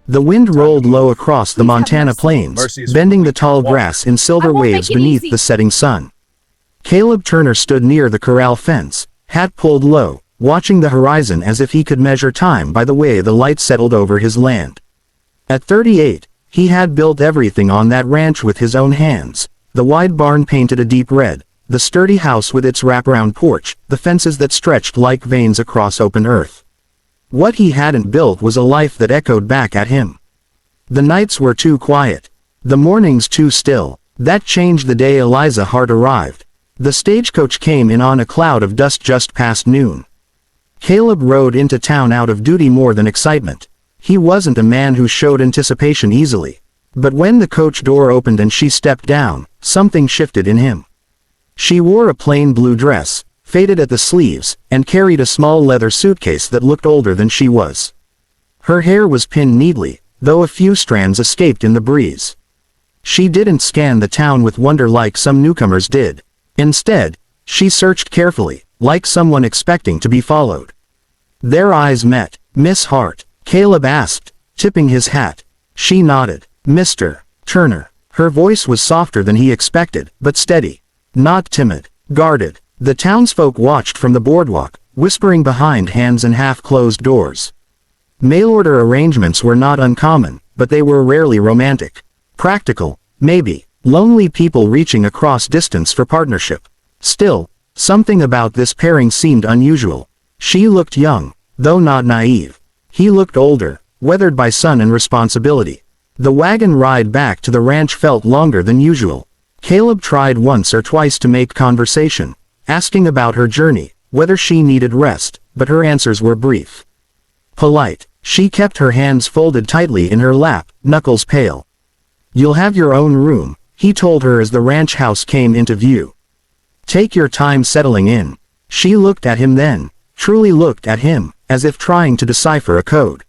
The wind rolled low across the Montana plains, bending the tall grass in silver waves beneath the setting sun. Caleb Turner stood near the corral fence, hat pulled low, watching the horizon as if he could measure time by the way the light settled over his land. At 38, he had built everything on that ranch with his own hands, the wide barn painted a deep red, the sturdy house with its wraparound porch, the fences that stretched like veins across open earth. What he hadn't built was a life that echoed back at him. The nights were too quiet. The mornings too still. That changed the day Eliza Hart arrived. The stagecoach came in on a cloud of dust just past noon. Caleb rode into town out of duty more than excitement. He wasn't a man who showed anticipation easily. But when the coach door opened and she stepped down, something shifted in him. She wore a plain blue dress, faded at the sleeves, and carried a small leather suitcase that looked older than she was. Her hair was pinned neatly, though a few strands escaped in the breeze. She didn't scan the town with wonder like some newcomers did. Instead, she searched carefully, like someone expecting to be followed. Their eyes met. "Miss Hart?" Caleb asked, tipping his hat. She nodded. "Mr. Turner." Her voice was softer than he expected, but steady. Not timid. Guarded. The townsfolk watched from the boardwalk, whispering behind hands and half-closed doors. Mail-order arrangements were not uncommon, but they were rarely romantic. Practical, maybe. Lonely people reaching across distance for partnership. Still, something about this pairing seemed unusual. She looked young, though not naive. He looked older, weathered by sun and responsibility. The wagon ride back to the ranch felt longer than usual. Caleb tried once or twice to make conversation, asking about her journey, whether she needed rest, but her answers were brief. Polite, she kept her hands folded tightly in her lap, knuckles pale. "You'll have your own room," he told her as the ranch house came into view. "Take your time settling in." She looked at him then, truly looked at him, as if trying to decipher a code.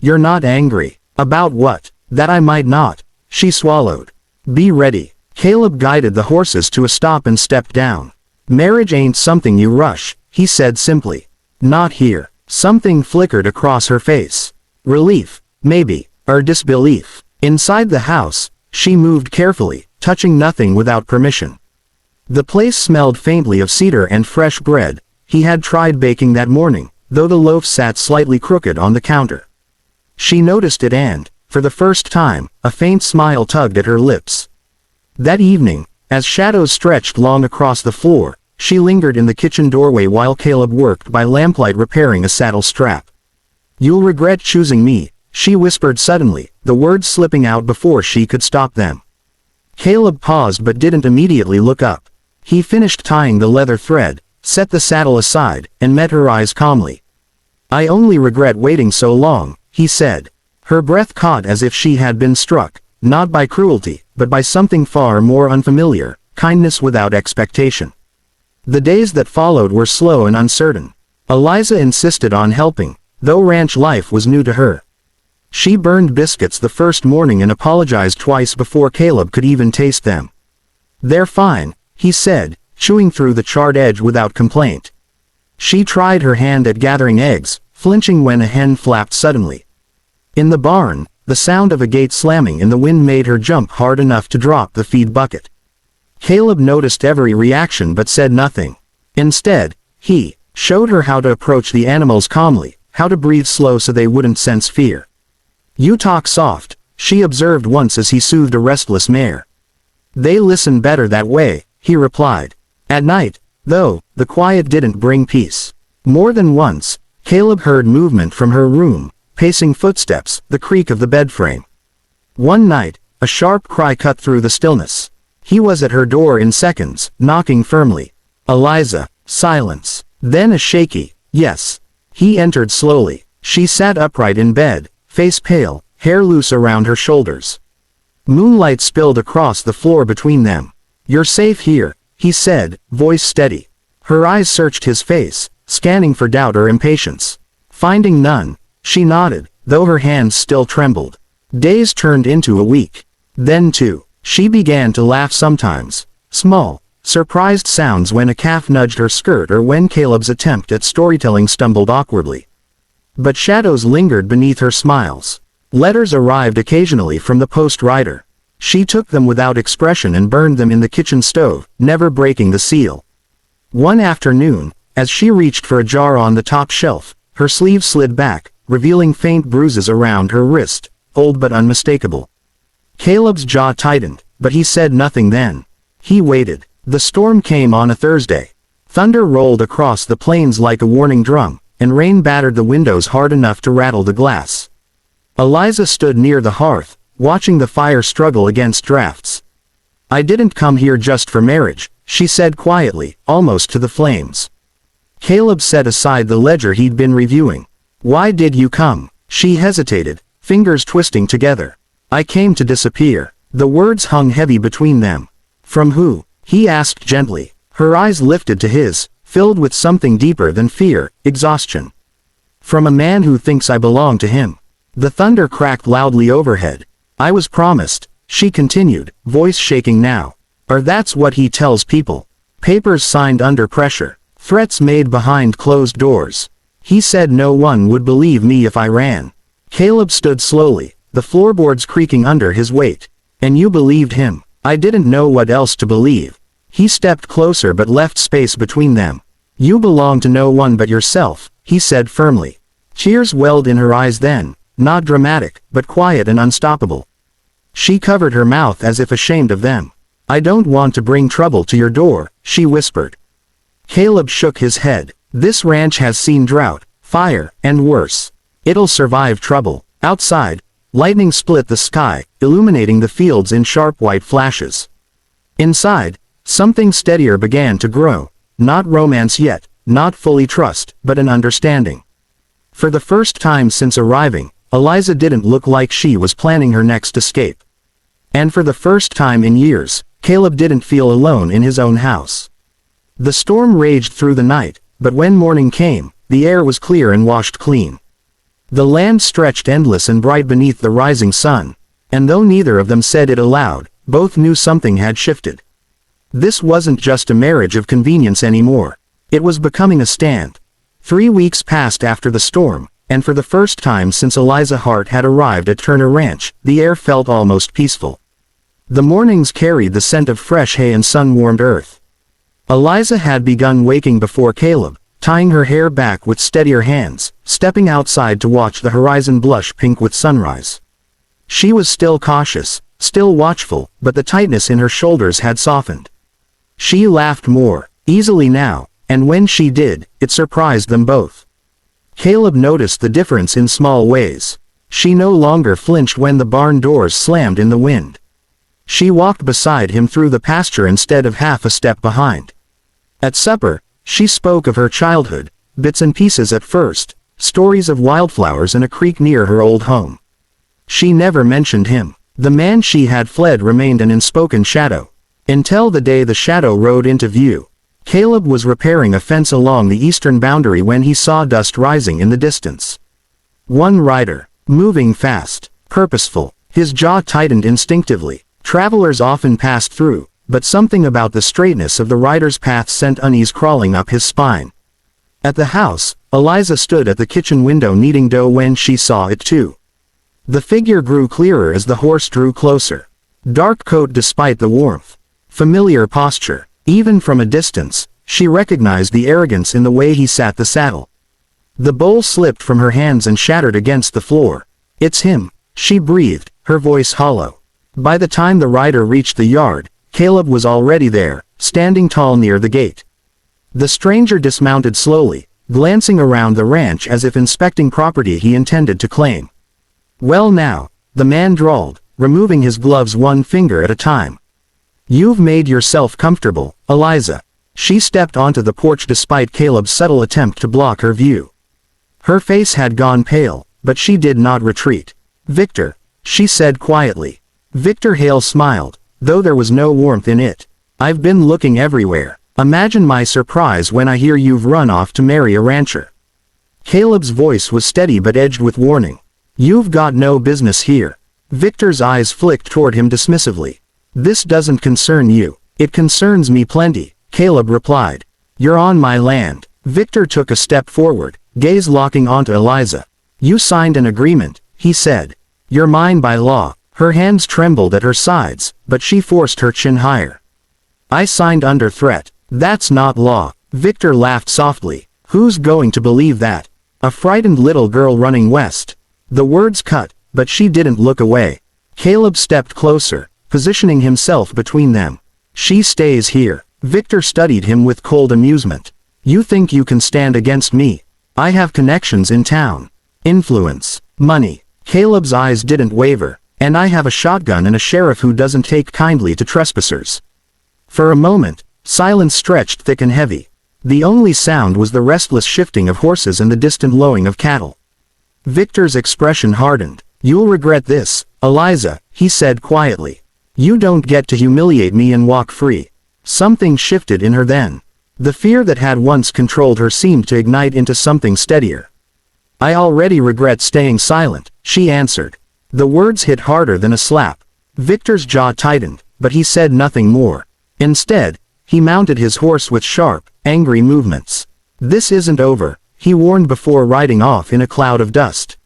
"You're not angry." "About what?" "That I might not." She swallowed. "Be ready." Caleb guided the horses to a stop and stepped down. "Marriage ain't something you rush," he said simply. "Not here." Something flickered across her face. Relief, maybe, or disbelief. Inside the house, she moved carefully, touching nothing without permission. The place smelled faintly of cedar and fresh bread. He had tried baking that morning, though the loaf sat slightly crooked on the counter. She noticed it and, for the first time, a faint smile tugged at her lips. That evening, as shadows stretched long across the floor, she lingered in the kitchen doorway while Caleb worked by lamplight repairing a saddle strap. "You'll regret choosing me," she whispered suddenly, the words slipping out before she could stop them. Caleb paused but didn't immediately look up. He finished tying the leather thread, set the saddle aside, and met her eyes calmly. "I only regret waiting so long," he said. Her breath caught as if she had been struck, not by cruelty, but by something far more unfamiliar, kindness without expectation. The days that followed were slow and uncertain. Eliza insisted on helping, though ranch life was new to her. She burned biscuits the first morning and apologized twice before Caleb could even taste them. "They're fine," he said, chewing through the charred edge without complaint. She tried her hand at gathering eggs, flinching when a hen flapped suddenly. In the barn, the sound of a gate slamming in the wind made her jump hard enough to drop the feed bucket. Caleb noticed every reaction but said nothing. Instead, he showed her how to approach the animals calmly, how to breathe slow so they wouldn't sense fear. "You talk soft," she observed once as he soothed a restless mare. "They listen better that way," he replied. At night, though, the quiet didn't bring peace. More than once, Caleb heard movement from her room, pacing footsteps, the creak of the bed frame. One night, a sharp cry cut through the stillness. He was at her door in seconds, knocking firmly. "Eliza." Silence. Then a shaky, "Yes." He entered slowly. She sat upright in bed, face pale, hair loose around her shoulders. Moonlight spilled across the floor between them. "You're safe here," he said, voice steady. Her eyes searched his face, scanning for doubt or impatience. Finding none, she nodded, though her hands still trembled. Days turned into a week. Then two. She began to laugh sometimes. Small, surprised sounds when a calf nudged her skirt or when Caleb's attempt at storytelling stumbled awkwardly. But shadows lingered beneath her smiles. Letters arrived occasionally from the post rider. She took them without expression and burned them in the kitchen stove, never breaking the seal. One afternoon, as she reached for a jar on the top shelf, her sleeve slid back, revealing faint bruises around her wrist, old but unmistakable. Caleb's jaw tightened, but he said nothing then. He waited. The storm came on a Thursday. Thunder rolled across the plains like a warning drum, and rain battered the windows hard enough to rattle the glass. Eliza stood near the hearth, watching the fire struggle against drafts. "I didn't come here just for marriage," she said quietly, almost to the flames. Caleb set aside the ledger he'd been reviewing. "Why did you come?" She hesitated, fingers twisting together. "I came to disappear." The words hung heavy between them. "From who?" he asked gently. Her eyes lifted to his, filled with something deeper than fear, exhaustion. "From a man who thinks I belong to him." The thunder cracked loudly overhead. "I was promised," she continued, voice shaking now. "Or that's what he tells people. Papers signed under pressure. Threats made behind closed doors. He said no one would believe me if I ran." Caleb stood slowly, the floorboards creaking under his weight. "And you believed him?" "I didn't know what else to believe." He stepped closer but left space between them. "You belong to no one but yourself," he said firmly. Tears welled in her eyes then, not dramatic, but quiet and unstoppable. She covered her mouth as if ashamed of them. "I don't want to bring trouble to your door," she whispered. Caleb shook his head. "This ranch has seen drought, fire, and worse. It'll survive trouble." Outside, lightning split the sky, illuminating the fields in sharp white flashes. Inside, something steadier began to grow. Not romance yet, not fully trust, but an understanding. For the first time since arriving, Eliza didn't look like she was planning her next escape. And for the first time in years, Caleb didn't feel alone in his own house. The storm raged through the night, but when morning came, the air was clear and washed clean. The land stretched endless and bright beneath the rising sun, and though neither of them said it aloud, both knew something had shifted. This wasn't just a marriage of convenience anymore. It was becoming a stand. 3 weeks passed after the storm, and for the first time since Eliza Hart had arrived at Turner Ranch, the air felt almost peaceful. The mornings carried the scent of fresh hay and sun-warmed earth. Eliza had begun waking before Caleb, tying her hair back with steadier hands, stepping outside to watch the horizon blush pink with sunrise. She was still cautious, still watchful, but the tightness in her shoulders had softened. She laughed more easily now, and when she did, it surprised them both. Caleb noticed the difference in small ways. She no longer flinched when the barn doors slammed in the wind. She walked beside him through the pasture instead of half a step behind. At supper, she spoke of her childhood, bits and pieces at first, stories of wildflowers and a creek near her old home. She never mentioned him. The man she had fled remained an unspoken shadow. Until the day the shadow rode into view. Caleb was repairing a fence along the eastern boundary when he saw dust rising in the distance. One rider, moving fast, purposeful, his jaw tightened instinctively. Travelers often passed through, but something about the straightness of the rider's path sent unease crawling up his spine. At the house, Eliza stood at the kitchen window kneading dough when she saw it too. The figure grew clearer as the horse drew closer. Dark coat despite the warmth. Familiar posture. Even from a distance, she recognized the arrogance in the way he sat the saddle. The bowl slipped from her hands and shattered against the floor. "It's him," she breathed, her voice hollow. By the time the rider reached the yard, Caleb was already there, standing tall near the gate. The stranger dismounted slowly, glancing around the ranch as if inspecting property he intended to claim. "Well now," the man drawled, removing his gloves one finger at a time. "You've made yourself comfortable, Eliza." She stepped onto the porch despite Caleb's subtle attempt to block her view. Her face had gone pale, but she did not retreat. "Victor," she said quietly. Victor Hale smiled, though there was no warmth in it. "I've been looking everywhere. Imagine my surprise when I hear you've run off to marry a rancher." Caleb's voice was steady but edged with warning. "You've got no business here." Victor's eyes flicked toward him dismissively. "This doesn't concern you." "It concerns me plenty," Caleb replied. "You're on my land." Victor took a step forward, gaze locking onto Eliza. "You signed an agreement," he said. You're mine by law. Her hands trembled at her sides, but she forced her chin higher. I signed under threat. That's not law. Victor laughed softly. Who's going to believe that? A frightened little girl running west. The words cut, but she didn't look away. Caleb stepped closer, positioning himself between them. She stays here. Victor studied him with cold amusement. You think you can stand against me? I have connections in town. Influence. Money. Caleb's eyes didn't waver. And I have a shotgun and a sheriff who doesn't take kindly to trespassers. For a moment, silence stretched thick and heavy. The only sound was the restless shifting of horses and the distant lowing of cattle. Victor's expression hardened. You'll regret this, Eliza, he said quietly. You don't get to humiliate me and walk free. Something shifted in her then. The fear that had once controlled her seemed to ignite into something steadier. I already regret staying silent, she answered. The words hit harder than a slap. Victor's jaw tightened, but he said nothing more. Instead, he mounted his horse with sharp, angry movements. This isn't over, he warned before riding off in a cloud of dust.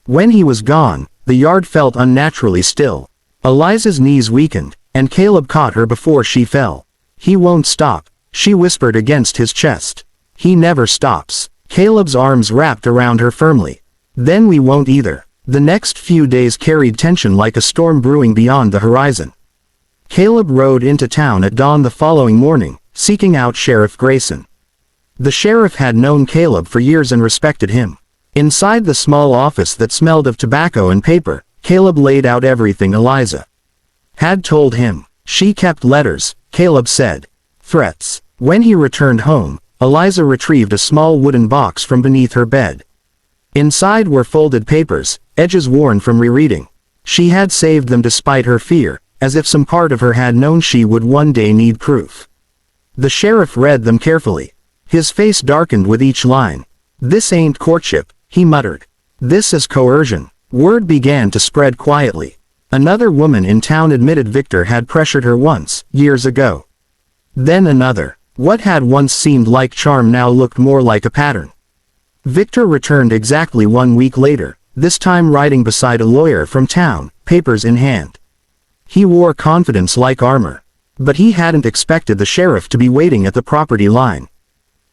When he was gone, the yard felt unnaturally still. Eliza's knees weakened, and Caleb caught her before she fell. He won't stop, she whispered against his chest. He never stops. Caleb's arms wrapped around her firmly. Then we won't either. The next few days carried tension like a storm brewing beyond the horizon. Caleb rode into town at dawn the following morning, seeking out Sheriff Grayson. The sheriff had known Caleb for years and respected him. Inside the small office that smelled of tobacco and paper, Caleb laid out everything Eliza had told him. She kept letters, Caleb said. Threats. When he returned home, Eliza retrieved a small wooden box from beneath her bed. Inside were folded papers, edges worn from rereading. She had saved them despite her fear, as if some part of her had known she would one day need proof. The sheriff read them carefully. His face darkened with each line. This ain't courtship, he muttered. This is coercion. Word began to spread quietly. Another woman in town admitted Victor had pressured her once, years ago. Then another. What had once seemed like charm now looked more like a pattern. Victor returned exactly 1 week later, this time riding beside a lawyer from town, papers in hand. He wore confidence like armor. But he hadn't expected the sheriff to be waiting at the property line.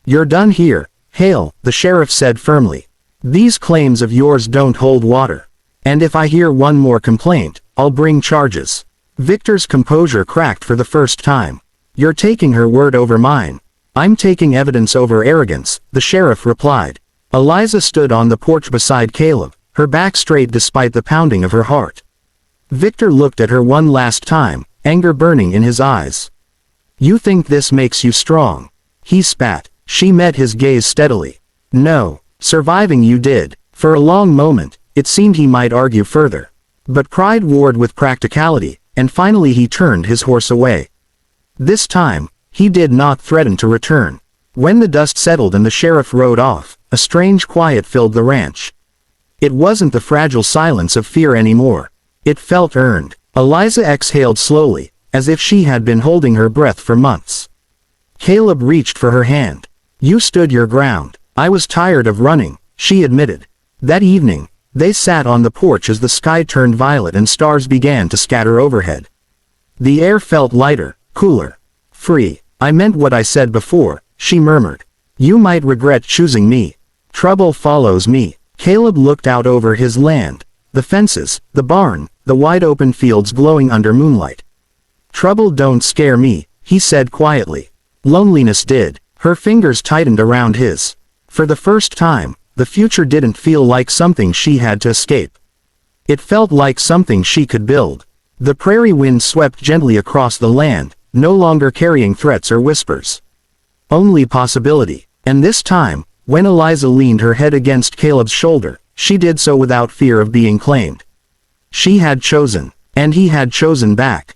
You're done here, Hale, the sheriff said firmly. These claims of yours don't hold water. And if I hear one more complaint, I'll bring charges. Victor's composure cracked for the first time. You're taking her word over mine. I'm taking evidence over arrogance, the sheriff replied. Eliza stood on the porch beside Caleb, her back straight despite the pounding of her heart. Victor looked at her one last time, anger burning in his eyes. You think this makes you strong? He spat. She met his gaze steadily. No, surviving you did. For a long moment, it seemed he might argue further. But pride warred with practicality, and finally he turned his horse away. This time, he did not threaten to return. When the dust settled and the sheriff rode off, a strange quiet filled the ranch. It wasn't the fragile silence of fear anymore. It felt earned. Eliza exhaled slowly, as if she had been holding her breath for months. Caleb reached for her hand. You stood your ground. I was tired of running, she admitted. That evening, they sat on the porch as the sky turned violet and stars began to scatter overhead. The air felt lighter, cooler. Free. I meant what I said before, she murmured. You might regret choosing me. Trouble follows me. Caleb looked out over his land. The fences, the barn, the wide open fields glowing under moonlight. Trouble don't scare me, he said quietly. Loneliness did. Her fingers tightened around his. For the first time, the future didn't feel like something she had to escape. It felt like something she could build. The prairie wind swept gently across the land, no longer carrying threats or whispers. Only possibility. And this time, when Eliza leaned her head against Caleb's shoulder, she did so without fear of being claimed. She had chosen, and he had chosen back.